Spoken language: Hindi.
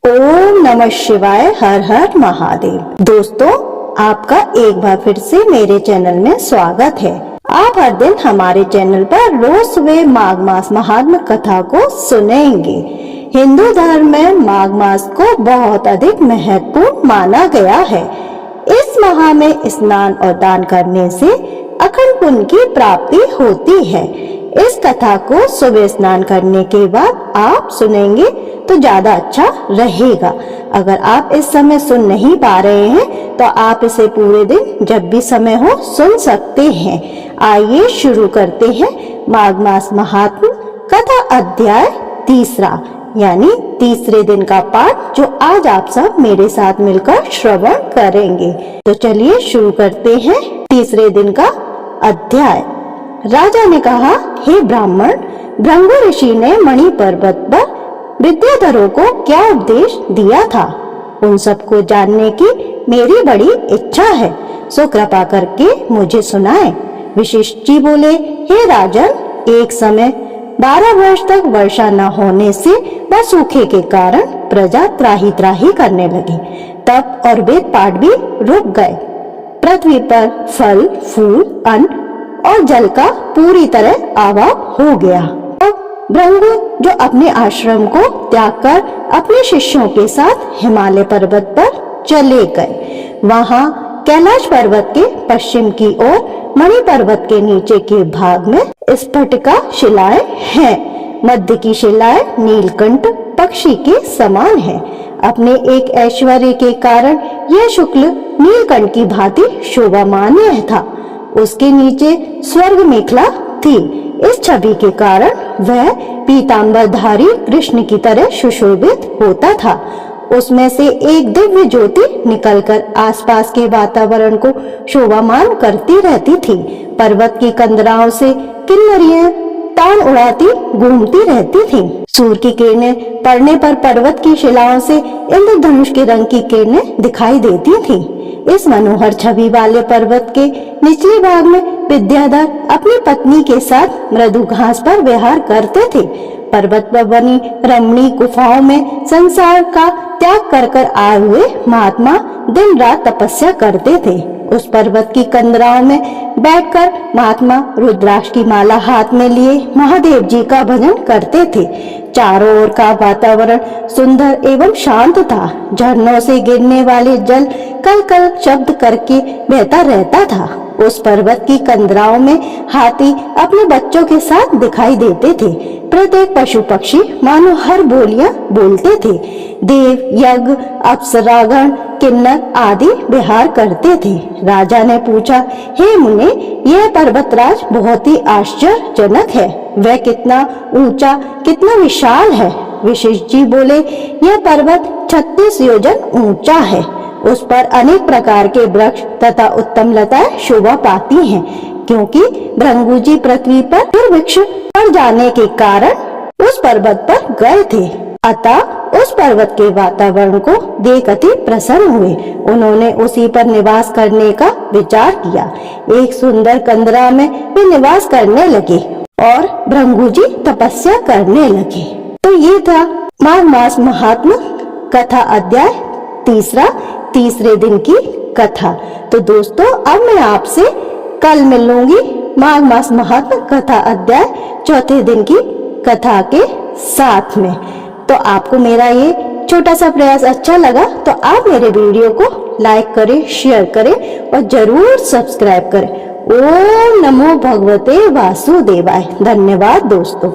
ओम नमः शिवाय। हर हर महादेव। दोस्तों, आपका एक बार फिर से मेरे चैनल में स्वागत है। आप हर दिन हमारे चैनल पर रोज सुबह माघ मास महात्म्य कथा को सुनेंगे। हिंदू धर्म में माघ मास को बहुत अधिक महत्वपूर्ण माना गया है। इस माह में स्नान और दान करने से अखंड पुण्य की प्राप्ति होती है। इस कथा को सुबह स्नान करने के बाद आप सुनेंगे तो ज्यादा अच्छा रहेगा। अगर आप इस समय सुन नहीं पा रहे हैं तो आप इसे पूरे दिन जब भी समय हो सुन सकते हैं। आइए शुरू करते हैं माघ मास महात्म्य कथा अध्याय तीसरा, यानी तीसरे दिन का पाठ, जो आज आप सब मेरे साथ मिलकर श्रवण करेंगे। तो चलिए शुरू करते हैं तीसरे दिन का अध्याय। राजा ने कहा, हे ब्राह्मण, भृंगु ऋषि ने मणि पर्वत पर विद्याधरों को क्या उपदेश दिया था, उन सबको जानने की मेरी बड़ी इच्छा है, सो कृपा करके मुझे सुनाएं। वशिष्ठ जी बोले, हे राजन, एक समय 12 वर्ष तक वर्षा न होने से व सूखे के कारण प्रजा त्राही त्राही करने लगी। तप और वेद पाठ भी रुक गए। पृथ्वी पर फल, फूल, अन्न और जल का पूरी तरह अभाव हो गया। भृंगु, जो अपने आश्रम को त्याग कर अपने शिष्यों के साथ हिमालय पर्वत पर चले गए। वहां कैलाश पर्वत के पश्चिम की ओर मणि पर्वत के नीचे के भाग में स्फटिका शिलाएं हैं। मध्य की शिलाएं नीलकंठ पक्षी के समान है। अपने एक ऐश्वर्य के कारण यह शुक्ल नीलकंठ की भांति शोभामान्य था। उसके नीचे स्वर्ग मेखला थी। इस छवि के कारण वह पीतांबरधारी कृष्ण की तरह सुशोभित होता था। उसमें से एक दिव्य ज्योति निकलकर आसपास के वातावरण को शोभामान करती रहती थी। पर्वत की कंदराओं से किन्नरियां तान उड़ाती घूमती रहती थीं। सूर्य की किरणें पड़ने पर पर्वत की शिलाओं से इंद्रधनुष के रंग की किरणें दिखाई देती थीं। इस मनोहर छवि वाले पर्वत के निचले भाग में विद्याधर अपनी पत्नी के साथ मृदु घास पर विहार करते थे। पर्वत पर बनी रमणीय गुफाओं में संसार का त्याग कर आए हुए महात्मा दिन रात तपस्या करते थे। उस पर्वत की कंदराओं में बैठकर महात्मा रुद्राक्ष की माला हाथ में लिए महादेव जी का भजन करते थे। चारों ओर का वातावरण सुंदर एवं शांत था। झरनों से गिरने वाले जल कल कल शब्द करके बहता रहता था। उस पर्वत की कंदराओं में हाथी अपने बच्चों के साथ दिखाई देते थे। प्रत्येक पशु पक्षी मानो हर बोलियां बोलते थे। देव, यज्ञ, अप्सरागण, किन्नर आदि विहार करते थे। राजा ने पूछा, हे मुने, यह पर्वतराज बहुत ही आश्चर्यजनक है। वह कितना ऊंचा, कितना विशाल है। वशिष्ठ जी बोले, यह पर्वत 36 योजन ऊंचा है। उस पर अनेक प्रकार के वृक्ष तथा उत्तम लताएं शोभा पाती हैं, क्योंकि भृंगु जी पृथ्वी पर दुर्भिक्ष पड़ जाने के कारण उस पर्वत पर गए थे। अतः उस पर्वत के वातावरण को देख अति प्रसन्न हुए। उन्होंने उसी पर निवास करने का विचार किया। एक सुंदर कंदरा में वे निवास करने लगे और भृंगु जी तपस्या करने लगे। तो ये था माघ मास महात्म्य कथा अध्याय तीसरा, तीसरे दिन की कथा। तो दोस्तों, अब मैं आपसे कल मिलूंगी माघ मास महात्म्य कथा अध्याय चौथे दिन की कथा के साथ में। तो आपको मेरा ये छोटा सा प्रयास अच्छा लगा तो आप मेरे वीडियो को लाइक करें, शेयर करें और जरूर सब्सक्राइब करें। ओम नमो भगवते वासुदेवाय। धन्यवाद दोस्तों।